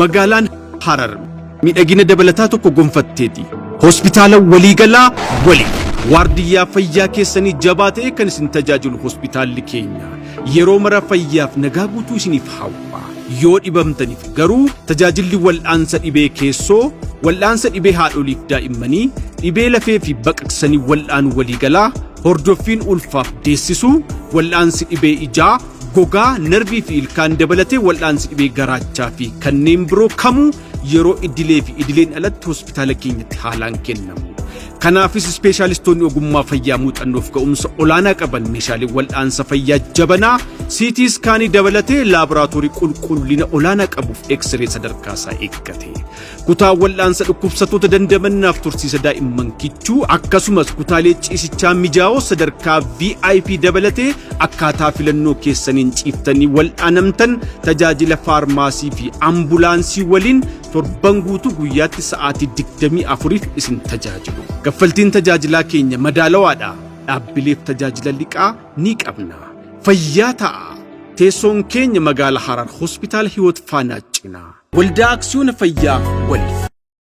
Magaalaan Harar miidhagina dabalataa tokko gonfatteeti. Hospitaala waliigalaa waliin waardiyyaa fayyaa keessanii jabaa ta'e kan isin tajaajilu hospitaalli keenya yeroo mara fayyaaf nagaa guutuu isiniif hawwa. Yoo dhibamtaniif garuu tajaajilli wal'aansa dhibee keessoo, wal'aansa dhibee haadholiif daa'immanii, dhibee lafee fi baqaqsanii wal'aan waliigalaa, hordoffiin ulfaaf deessisuu, wal'aansi dhibee ijaa, gogaa, nervii fi ilkaan dabalatee wal'aansi dhibee garaachaa fi kanneen biroo kamuu yeroo idilee fi idileen alatti hospitaala keenyatti haalaan kennamu. Kanaafis ispeeshaalistoonni ogummaa fayyaa muuxannoof ga'umsa olaanaa qaban meeshaalee wal'aansa fayyaa jabanaa, CT iskaanii dabalatee laaboraatoorii qulqullina olaanaa qabuuf X-ray sadarkaa isaa eeggate. Kutaa wal'aansa dhukkubsattoota dandamannaaf tursiisa daa'imman kichuu akkasumas kutaalee ciisichaa mijaa'oo sadarkaa VIP dabalatee akkaataa filannoo keessaniin ciiftanii wal'aanamtan tajaajila faarmaasii fi ambulaansii waliin torban guutuu guyyaatti sa'aatii 24f isin tajaajilu. Kaffaltiin tajaajilaa keenya madaalawaadha. Dhaabbileef tajaajila liqaa ni qabna. Fayyaa ta'a. Teessoon keenya magaalaa Harar Hospitaala Hiwoot Faanaa cinaa. Waldaa Aksiyoona Fayyaa waliif.